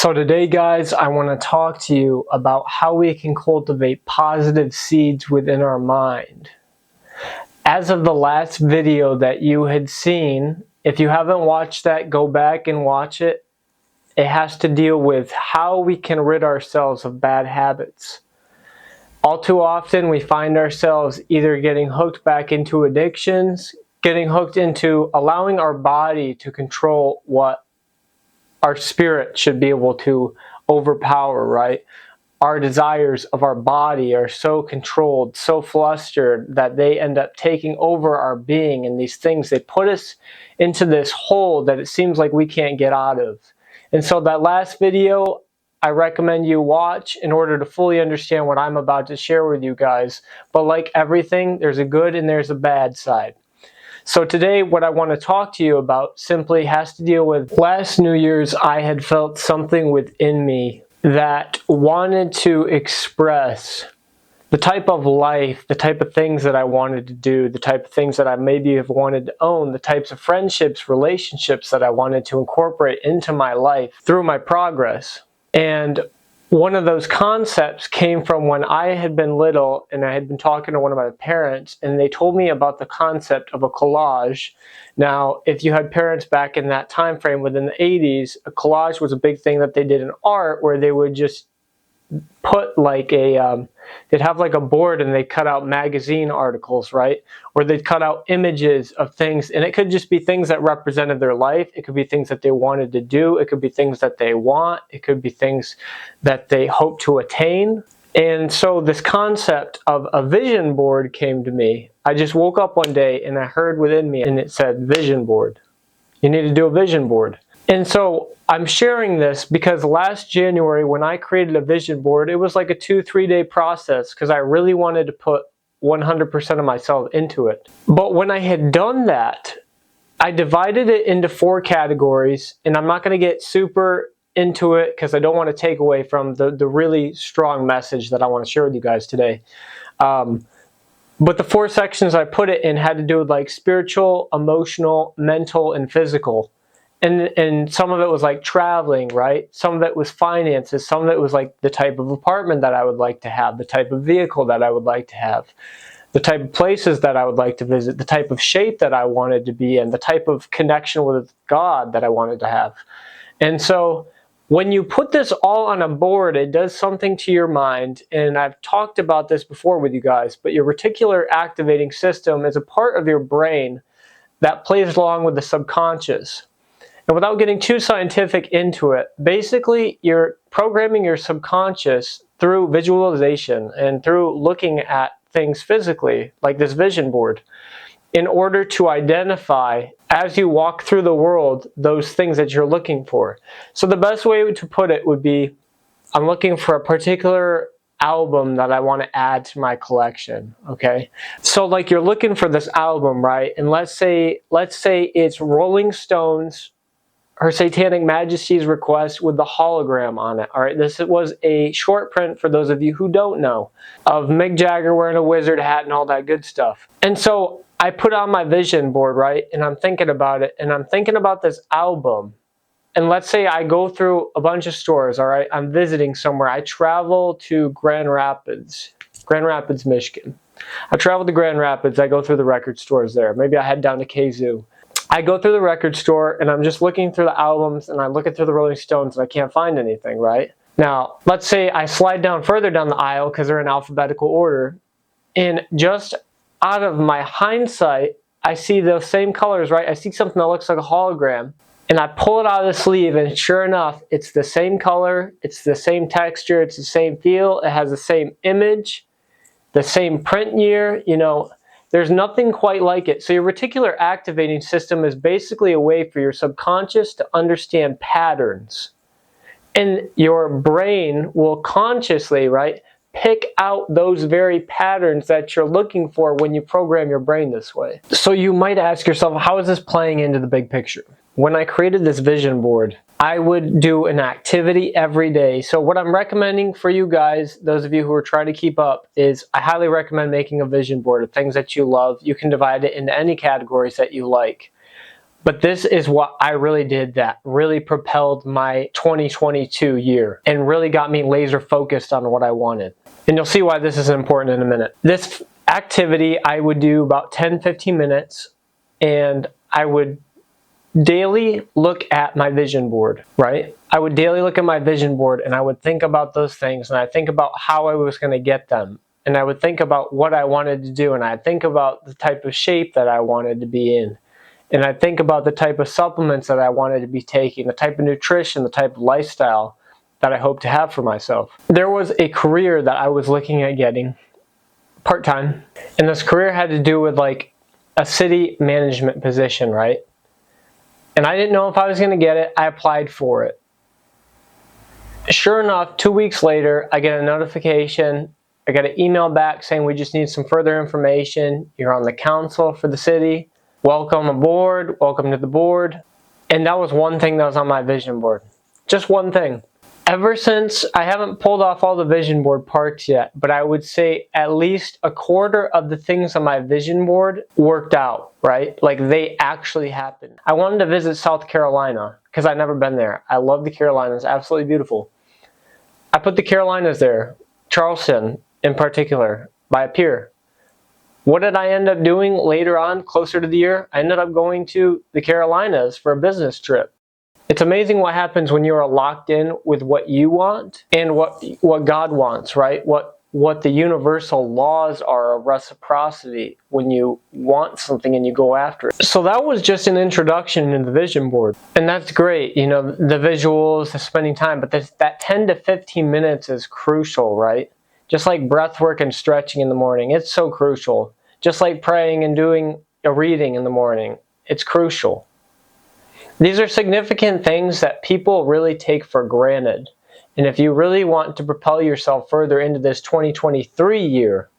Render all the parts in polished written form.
So today, guys, I want to talk to you about how we can cultivate positive seeds within our mind. As of the last video that you had seen, if you haven't watched that, go back and watch it. It has to deal with how we can rid ourselves of bad habits. All too often, we find ourselves either getting hooked back into addictions, getting hooked into allowing our body to control what our spirit should be able to overpower, right? Our desires of our body are so controlled, so flustered that they end up taking over our being, and these things, they put us into this hole that it seems like we can't get out of. And so that last video, I recommend you watch in order to fully understand what I'm about to share with you guys. But like everything, there's a good and there's a bad side. So today, what I want to talk to you about simply has to deal with last New Year's. I had felt something within me that wanted to express the type of life, the type of things that I wanted to do, the type of things that I maybe have wanted to own, the types of friendships, relationships that I wanted to incorporate into my life through my progress. And one of those concepts came from when I had been little and I had been talking to one of my parents, and they told me about the concept of a collage. Now, if you had parents back in that time frame within the 80s, a collage was a big thing that they did in art, where they would just put like they'd have like a board and they cut out magazine articles, right? Or they'd cut out images of things, and it could just be things that represented their life. It could be things that they wanted to do. It could be things that they want. It could be things that they hope to attain. And so this concept of a vision board came to me. I just woke up one day and I heard within me, and it said vision board. You need to do a vision board. And so I'm sharing this because last January when I created a vision board, it was like a 2-3 day process because I really wanted to put 100% of myself into it. But when I had done that, I divided it into 4 categories, and I'm not going to get super into it because I don't want to take away from the really strong message that I want to share with you guys today. But the 4 sections I put it in had to do with like spiritual, emotional, mental, and physical. And some of it was like traveling, right? Some of it was finances. Some of it was like the type of apartment that I would like to have, the type of vehicle that I would like to have, the type of places that I would like to visit, the type of shape that I wanted to be in, the type of connection with God that I wanted to have. And so when you put this all on a board, it does something to your mind. And I've talked about this before with you guys, but your reticular activating system is a part of your brain that plays along with the subconscious. And without getting too scientific into it, basically you're programming your subconscious through visualization and through looking at things physically, like this vision board, in order to identify, as you walk through the world, those things that you're looking for. So the best way to put it would be, I'm looking for a particular album that I want to add to my collection, okay? So like you're looking for this album, right? And let's say it's Rolling Stones, Her Satanic Majesty's Request with the hologram on it. All right, this was a short print, for those of you who don't know, of Mick Jagger wearing a wizard hat and all that good stuff. And so I put on my vision board, right, and I'm thinking about it, and I'm thinking about this album. And let's say I go through a bunch of stores, all right, I'm visiting somewhere. I travel to Grand Rapids, Michigan. I travel to Grand Rapids, I go through the record stores there. Maybe I head down to Kazoo. I go through the record store and I'm just looking through the albums, and I'm looking through the Rolling Stones and I can't find anything, right? Now, let's say I slide down further down the aisle because they're in alphabetical order, and just out of my hindsight, I see those same colors, right? I see something that looks like a hologram, and I pull it out of the sleeve, and sure enough, it's the same color, it's the same texture, it's the same feel, it has the same image, the same print year, you know. There's nothing quite like it. So your reticular activating system is basically a way for your subconscious to understand patterns. And your brain will consciously, right, pick out those very patterns that you're looking for when you program your brain this way. So you might ask yourself, how is this playing into the big picture? When I created this vision board, I would do an activity every day. So what I'm recommending for you guys, those of you who are trying to keep up, is I highly recommend making a vision board of things that you love. You can divide it into any categories that you like. But this is what I really did that really propelled my 2022 year and really got me laser focused on what I wanted. And you'll see why this is important in a minute. This activity I would do about 10-15 minutes, and I would daily look at my vision board, right? I would daily look at my vision board and I would think about those things, and I think about how I was going to get them. And I would think about what I wanted to do, and I'd think about the type of shape that I wanted to be in. And I'd think about the type of supplements that I wanted to be taking, the type of nutrition, the type of lifestyle that I hope to have for myself. There was a career that I was looking at getting part-time, and this career had to do with like a city management position, right? And I didn't know if I was going to get it. I applied for it. Sure enough, 2 weeks later, I get a notification. I get an email back saying we just need some further information. You're on the council for the city. Welcome aboard. Welcome to the board. And that was one thing that was on my vision board. Just one thing. Ever since, I haven't pulled off all the vision board parts yet, but I would say at least a quarter of the things on my vision board worked out, right? Like they actually happened. I wanted to visit South Carolina because I've never been there. I love the Carolinas, absolutely beautiful. I put the Carolinas there, Charleston in particular, by a pier. What did I end up doing later on, closer to the year? I ended up going to the Carolinas for a business trip. It's amazing what happens when you are locked in with what you want and what God wants, right? What the universal laws are of reciprocity when you want something and you go after it. So that was just an introduction to the vision board. And that's great, you know, the visuals, the spending time, but that 10 to 15 minutes is crucial, right? Just like breath work and stretching in the morning, it's so crucial. Just like praying and doing a reading in the morning, it's crucial. These are significant things that people really take for granted. And if you really want to propel yourself further into this 2023 year,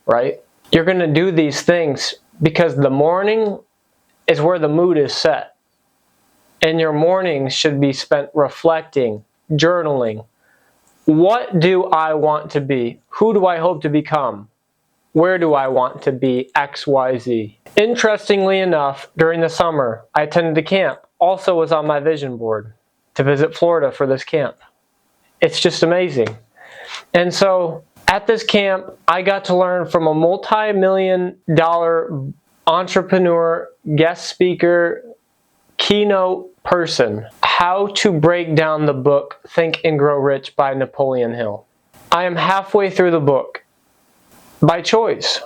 right, you're going to do these things because the morning is where the mood is set. And your mornings should be spent reflecting, journaling. What do I want to be? Who do I hope to become? Where do I want to be? X, Y, Z. Interestingly enough, during the summer, I attended a camp. Also was on my vision board to visit Florida for this camp. It's just amazing. And so at this camp, I got to learn from a multi-million-dollar entrepreneur, guest speaker, keynote person, how to break down the book Think and Grow Rich by Napoleon Hill. I am halfway through the book by choice.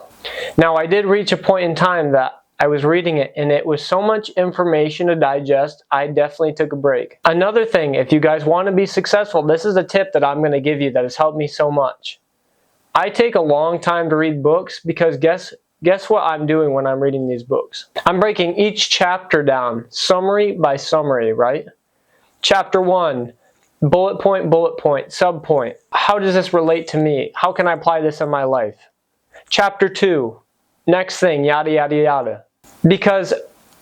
Now, I did reach a point in time that I was reading it and it was so much information to digest, I definitely took a break. Another thing, if you guys want to be successful, this is a tip that I'm going to give you that has helped me so much. I take a long time to read books because guess what I'm doing when I'm reading these books? I'm breaking each chapter down, summary by summary, right? Chapter 1, bullet point, sub point. How does this relate to me? How can I apply this in my life? Chapter 2, next thing, yada, yada, yada. Because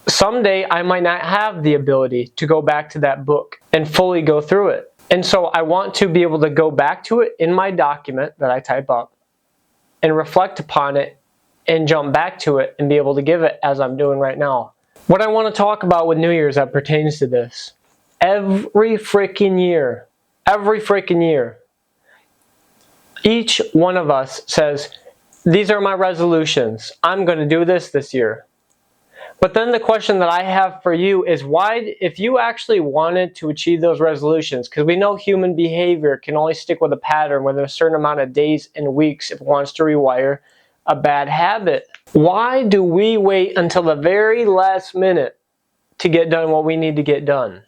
someday I might not have the ability to go back to that book and fully go through it. And so I want to be able to go back to it in my document that I type up and reflect upon it and jump back to it and be able to give it as I'm doing right now. What I want to talk about with New Year's that pertains to this. Every freaking year, each one of us says, these are my resolutions. I'm going to do this year. But then the question that I have for you is why, if you actually wanted to achieve those resolutions, because we know human behavior can only stick with a pattern within a certain amount of days and weeks if it wants to rewire a bad habit. Why do we wait until the very last minute to get done what we need to get done?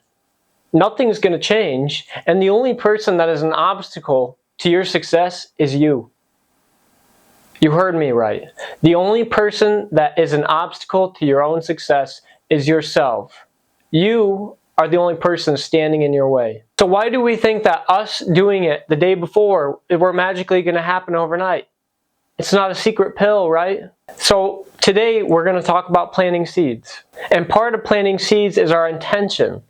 Nothing's going to change, and the only person that is an obstacle to your success is you. You heard me right. The only person that is an obstacle to your own success is yourself. You are the only person standing in your way. So why do we think that us doing it the day before, we're magically going to happen overnight? It's not a secret pill, right? So today we're going to talk about planting seeds. And part of planting seeds is our intention.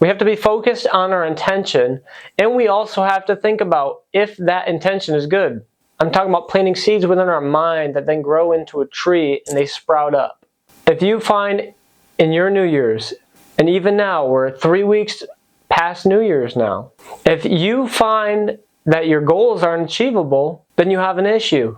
We have to be focused on our intention, and we also have to think about if that intention is good. I'm talking about planting seeds within our mind that then grow into a tree and they sprout up. If you find in your New Year's, and even now, we're 3 weeks past New Year's now. If you find that your goals aren't achievable, then you have an issue.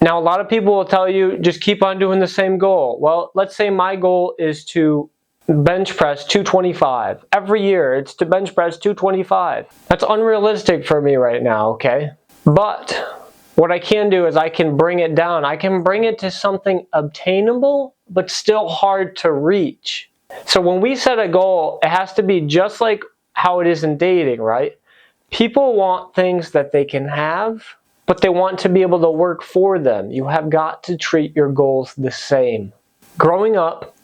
Now, a lot of people will tell you, just keep on doing the same goal. Well, let's say my goal is to bench press 225. Every year, it's to bench press 225. That's unrealistic for me right now, okay? But what I can do is I can bring it down. I can bring it to something obtainable, but still hard to reach. So when we set a goal, it has to be just like how it is in dating, right? People want things that they can have, but they want to be able to work for them. You have got to treat your goals the same. Growing up,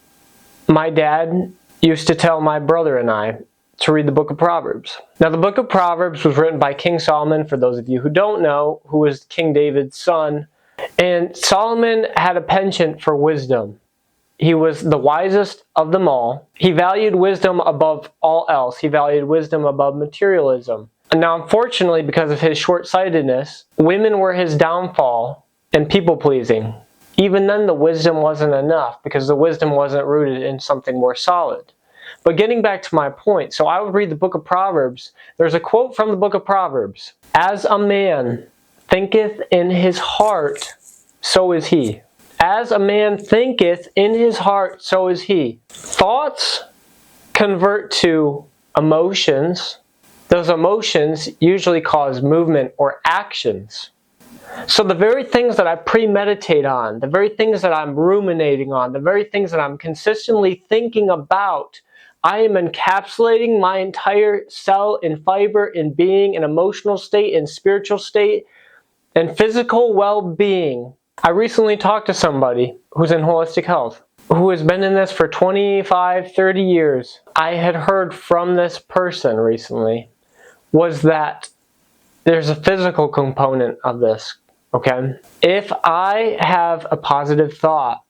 my dad used to tell my brother and I to read the book of Proverbs. Now, the book of Proverbs was written by King Solomon, for those of you who don't know, who was King David's son. And Solomon had a penchant for wisdom. He was the wisest of them all. He valued wisdom above all else. He valued wisdom above materialism. And now, unfortunately, because of his short-sightedness, women were his downfall and people-pleasing. Even then, the wisdom wasn't enough because the wisdom wasn't rooted in something more solid. But getting back to my point, so I would read the book of Proverbs. There's a quote from the book of Proverbs. As a man thinketh in his heart, so is he. As a man thinketh in his heart, so is he. Thoughts convert to emotions. Those emotions usually cause movement or actions. So the very things that I premeditate on, the very things that I'm ruminating on, the very things that I'm consistently thinking about, I am encapsulating my entire cell and fiber and being and emotional state and spiritual state and physical well-being. I recently talked to somebody who's in holistic health, who has been in this for 25, 30 years. I had heard from this person recently was that there's a physical component of this, okay? If I have a positive thought,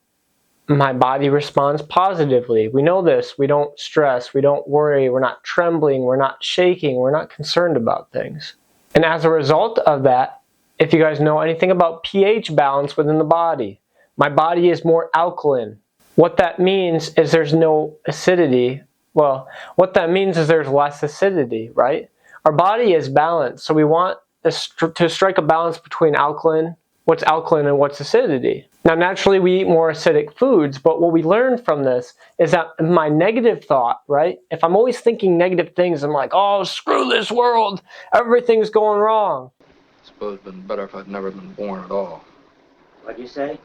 my body responds positively. We know this. We don't stress. We don't worry. We're not trembling. We're not shaking. We're not concerned about things. And as a result of that, if you guys know anything about pH balance within the body, my body is more alkaline. What that means is there's no acidity. Well, what that means is there's less acidity, right? Our body is balanced, so we want to strike a balance between what's alkaline and what's acidity. Now, naturally, we eat more acidic foods, but what we learned from this is that my negative thought, right? If I'm always thinking negative things, I'm like, oh, screw this world, everything's going wrong. I suppose it'd been better if I'd never been born at all. What'd you say?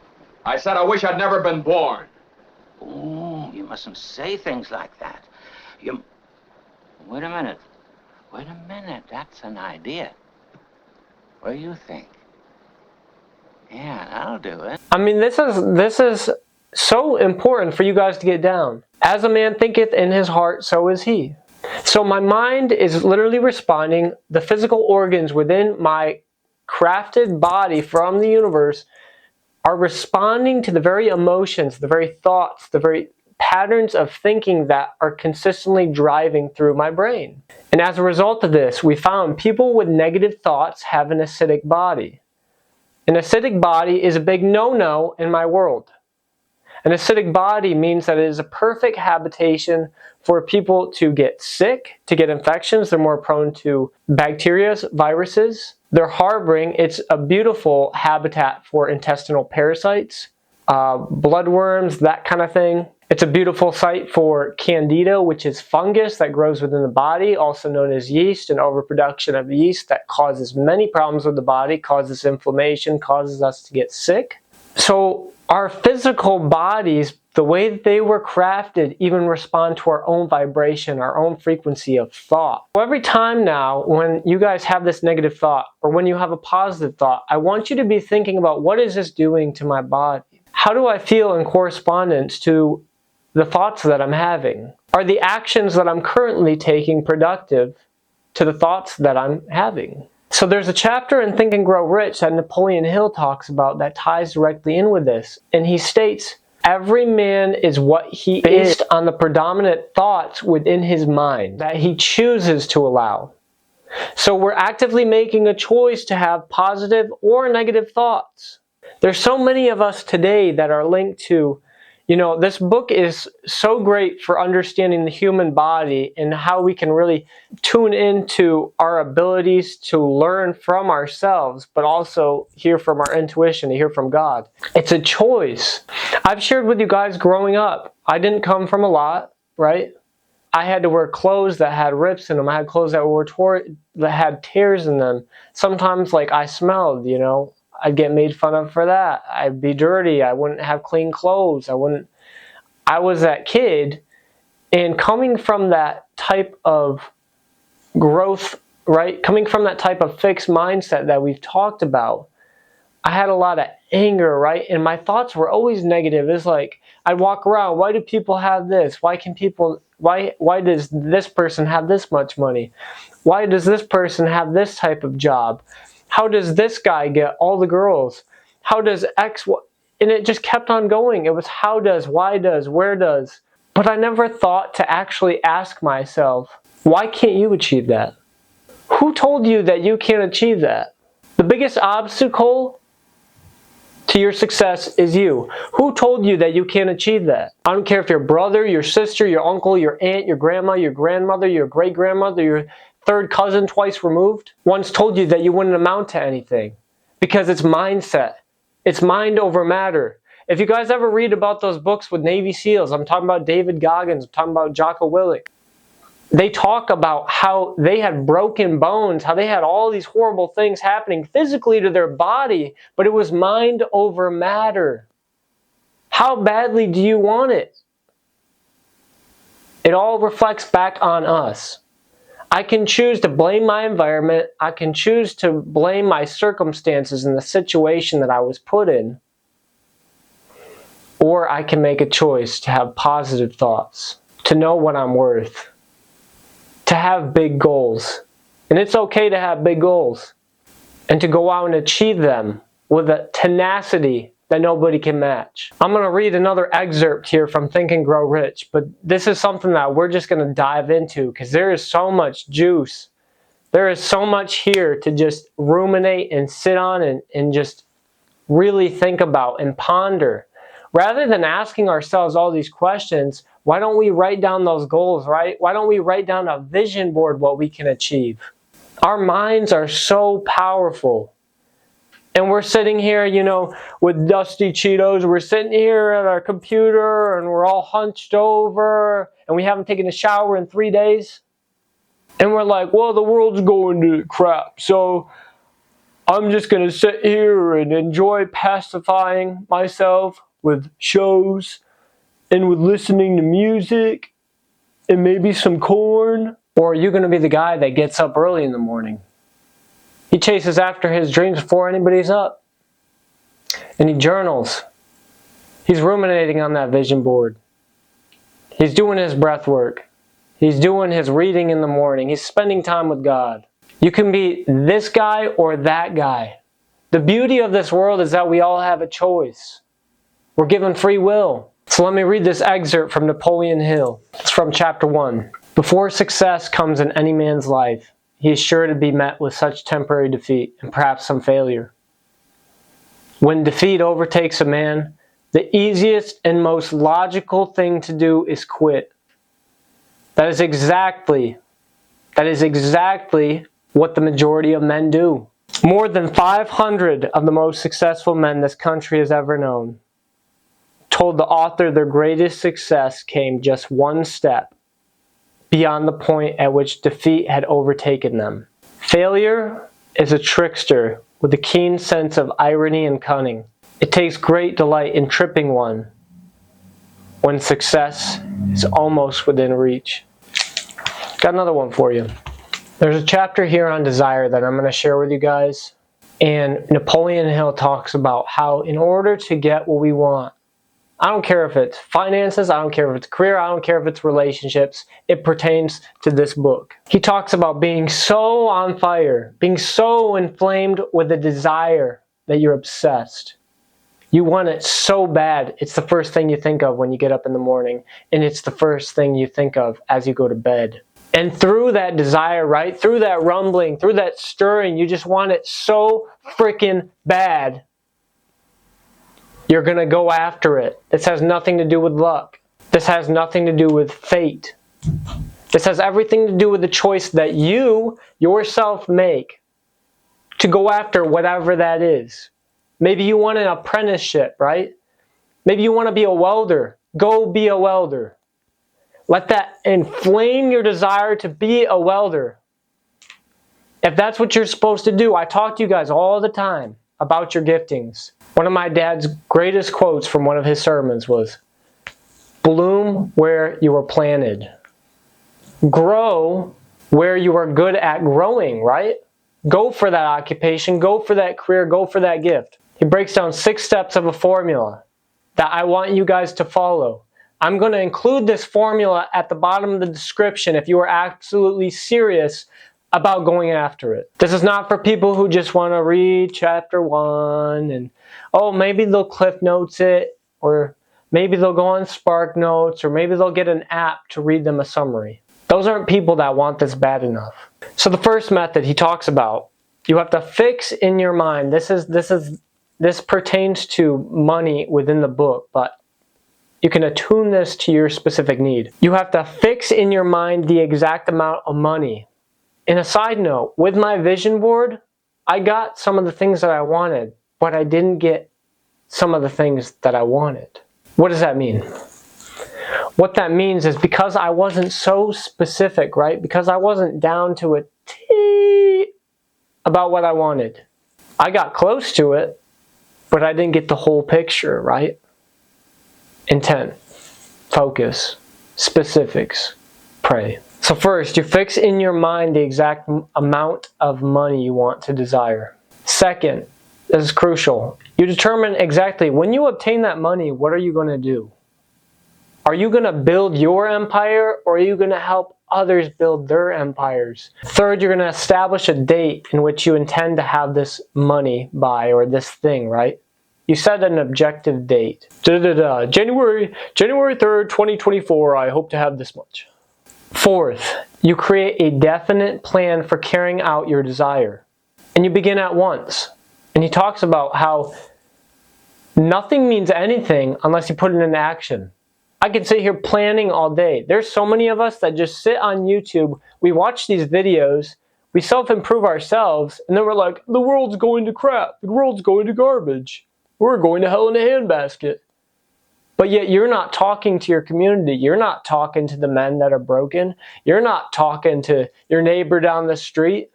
I said I wish I'd never been born. Oh, you mustn't say things like that. Wait a minute. Wait a minute. That's an idea. What do you think? Yeah, that'll do it. I mean, this is so important for you guys to get down. As a man thinketh in his heart, so is he. So my mind is literally responding. The physical organs within my crafted body from the universe are responding to the very emotions, the very thoughts, the very patterns of thinking that are consistently driving through my brain. And as a result of this, we found people with negative thoughts have an acidic body. An acidic body is a big no-no in my world. An acidic body means that it is a perfect habitation for people to get sick, to get infections. They're more prone to bacteria, viruses. They're harboring. It's a beautiful habitat for intestinal parasites, bloodworms, that kind of thing. It's a beautiful site for candida, which is fungus that grows within the body, also known as yeast, and overproduction of yeast that causes many problems with the body, causes inflammation, causes us to get sick. So our physical bodies, the way that they were crafted, even respond to our own vibration, our own frequency of thought. So every time now, when you guys have this negative thought, or when you have a positive thought, I want you to be thinking about, what is this doing to my body? How do I feel in correspondence to the thoughts that I'm having? Are the actions that I'm currently taking productive to the thoughts that I'm having? So there's a chapter in Think and Grow Rich that Napoleon Hill talks about that ties directly in with this. And he states, every man is what he is based on the predominant thoughts within his mind that he chooses to allow. So we're actively making a choice to have positive or negative thoughts. There's so many of us today that are linked to You know, this book is so great for understanding the human body and how we can really tune into our abilities to learn from ourselves, but also hear from our intuition, to hear from God. It's a choice. I've shared with you guys growing up, I didn't come from a lot, right? I had to wear clothes that had rips in them. I had clothes that had tears in them. Sometimes, like, I smelled, you know. I'd get made fun of for that. I'd be dirty. I wouldn't have clean clothes. I was that kid. And coming from that type of growth, right? Coming from that type of fixed mindset that we've talked about, I had a lot of anger, right? And my thoughts were always negative. It's like, I'd walk around, why do people have this? Why does this person have this much money? Why does this person have this type of job? How does this guy get all the girls? How does X, and it just kept on going. It was how does, why does, where does. But I never thought to actually ask myself, why can't you achieve that? Who told you that you can't achieve that? The biggest obstacle to your success is you. Who told you that you can't achieve that? I don't care if your brother, your sister, your uncle, your aunt, your grandma, your grandmother, your great-grandmother, your third cousin twice removed, once told you that you wouldn't amount to anything. Because it's mindset. It's mind over matter. If you guys ever read about those books with Navy SEALs, I'm talking about David Goggins, I'm talking about Jocko Willink, they talk about how they had broken bones, how they had all these horrible things happening physically to their body, but it was mind over matter. How badly do you want it? It all reflects back on us. I can choose to blame my environment. I can choose to blame my circumstances and the situation that I was put in. Or I can make a choice to have positive thoughts, to know what I'm worth, to have big goals. And it's okay to have big goals. And to go out and achieve them with a tenacity that nobody can match. I'm going to read another excerpt here from Think and Grow Rich, but this is something that we're just going to dive into because there is so much juice. There is so much here to just ruminate and sit on and just really think about and ponder. Rather than asking ourselves all these questions, why don't we write down those goals, right? Why don't we write down a vision board what we can achieve? Our minds are so powerful. And we're sitting here, you know, with dusty Cheetos. We're sitting here at our computer and we're all hunched over and we haven't taken a shower in 3 days. And we're like, well, the world's going to crap. So I'm just going to sit here and enjoy pacifying myself with shows and with listening to music and maybe some corn. Or are you going to be the guy that gets up early in the morning? He chases after his dreams before anybody's up. And he journals. He's ruminating on that vision board. He's doing his breath work. He's doing his reading in the morning. He's spending time with God. You can be this guy or that guy. The beauty of this world is that we all have a choice. We're given free will. So let me read this excerpt from Napoleon Hill. It's from chapter 1. Before success comes in any man's life, he is sure to be met with such temporary defeat and perhaps some failure. When defeat overtakes a man, the easiest and most logical thing to do is quit. That is exactly what the majority of men do. More than 500 of the most successful men this country has ever known told the author their greatest success came just one step beyond the point at which defeat had overtaken them. Failure is a trickster with a keen sense of irony and cunning. It takes great delight in tripping one when success is almost within reach. Got another one for you. There's a chapter here on desire that I'm going to share with you guys. And Napoleon Hill talks about how in order to get what we want, I don't care if it's finances, I don't care if it's career, I don't care if it's relationships, it pertains to this book. He talks about being so on fire, being so inflamed with a desire that you're obsessed. You want it so bad, it's the first thing you think of when you get up in the morning, and it's the first thing you think of as you go to bed. And through that desire, right, through that rumbling, through that stirring, you just want it so freaking bad. You're going to go after it. This has nothing to do with luck. This has nothing to do with fate. This has everything to do with the choice that you yourself make to go after whatever that is. Maybe you want an apprenticeship, right? Maybe you want to be a welder. Go be a welder. Let that inflame your desire to be a welder. If that's what you're supposed to do, I talk to you guys all the time about your giftings. One of my dad's greatest quotes from one of his sermons was, "Bloom where you were planted." Grow where you are good at growing, right? Go for that occupation, go for that career, go for that gift. He breaks down 6 steps of a formula that I want you guys to follow. I'm going to include this formula at the bottom of the description if you are absolutely serious about going after it. This is not for people who just want to read chapter 1 and, oh, maybe they'll Cliff Notes it, or maybe they'll go on Spark Notes, or maybe they'll get an app to read them a summary. Those aren't people that want this bad enough. So the first method he talks about, you have to fix in your mind. This pertains to money within the book, but you can attune this to your specific need. You have to fix in your mind the exact amount of money. And a side note, with my vision board, I got some of the things that I wanted, but I didn't get some of the things that I wanted. What does that mean? What that means is because I wasn't so specific, right? Because I wasn't down to a T about what I wanted. I got close to it, but I didn't get the whole picture, right? Intent, focus, specifics, pray. So first, you fix in your mind the exact amount of money you want to desire. Second, this is crucial. You determine exactly when you obtain that money, what are you going to do? Are you going to build your empire, or are you going to help others build their empires? Third, you're going to establish a date in which you intend to have this money by, or this thing, right? You set an objective date. January 3rd, 2024, I hope to have this much. Fourth, you create a definite plan for carrying out your desire. And you begin at once. And he talks about how nothing means anything unless you put it into action. I could sit here planning all day. There's so many of us that just sit on YouTube, we watch these videos, we self-improve ourselves, and then we're like, the world's going to crap, the world's going to garbage, we're going to hell in a handbasket. But yet you're not talking to your community, you're not talking to the men that are broken, you're not talking to your neighbor down the street.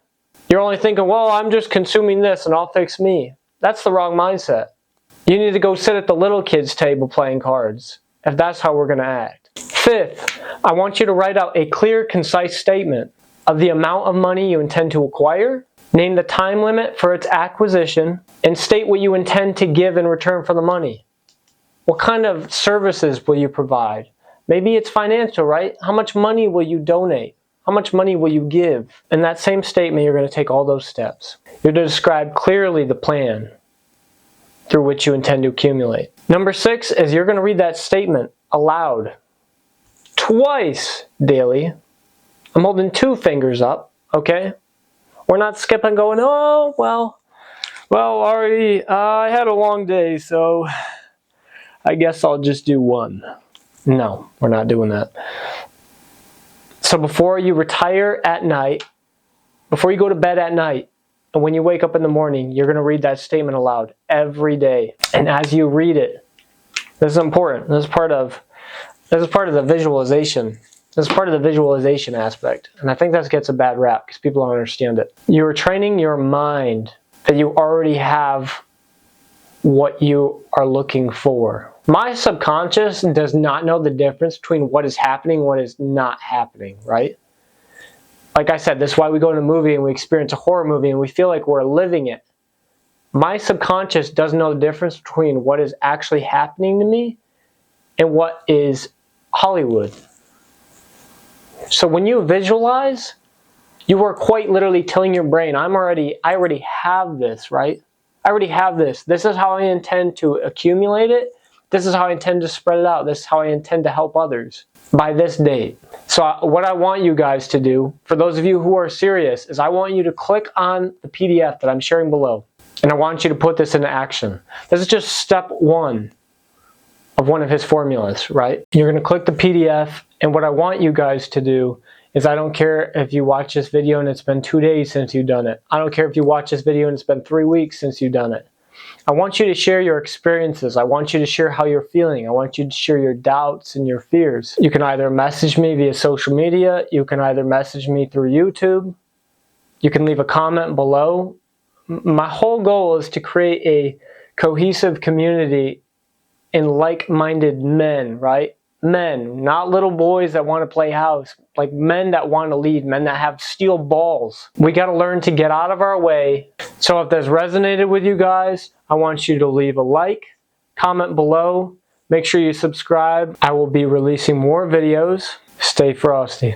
You're only thinking, well, I'm just consuming this and I'll fix me. That's the wrong mindset. You need to go sit at the little kids' table playing cards, if that's how we're going to act. Fifth, I want you to write out a clear, concise statement of the amount of money you intend to acquire, name the time limit for its acquisition, and state what you intend to give in return for the money. What kind of services will you provide? Maybe it's financial, right? How much money will you donate? How much money will you give? In that same statement, you're going to take all those steps. You're to describe clearly the plan through which you intend to accumulate. Number 6 is you're going to read that statement aloud. Twice daily. I'm holding 2 fingers up, okay? We're not skipping going, oh, well, Ari, I had a long day, so I guess I'll just do 1. No, we're not doing that. So before you retire at night, before you go to bed at night, and when you wake up in the morning, you're going to read that statement aloud every day. And as you read it, this is important. This is part of the visualization. This is part of the visualization aspect. And I think that gets a bad rap because people don't understand it. You're training your mind that you already have what you are looking for. My subconscious does not know the difference between what is happening and what is not happening, right? Like I said, this is why we go to a movie and we experience a horror movie and we feel like we're living it. My subconscious doesn't know the difference between what is actually happening to me and what is Hollywood. So when you visualize, you are quite literally telling your brain, I already have this, right? I already have this. This is how I intend to accumulate it. This is how I intend to spread it out. This is how I intend to help others by this date. So what I want you guys to do, for those of you who are serious, is I want you to click on the PDF that I'm sharing below. And I want you to put this into action. This is just step one of one of his formulas, right? You're going to click the PDF, and what I want you guys to do is, I don't care if you watch this video and it's been 2 days since you've done it. I don't care if you watch this video and it's been 3 weeks since you've done it. I want you to share your experiences. I want you to share how you're feeling. I want you to share your doubts and your fears. You can either message me via social media. You can either message me through YouTube. You can leave a comment below. My whole goal is to create a cohesive community in like-minded men, right? Men, not little boys that want to play house, like men that want to lead, men that have steel balls. We got to learn to get out of our way. So if this resonated with you guys, I want you to leave a like, comment below, make sure you subscribe. I will be releasing more videos. Stay frosty.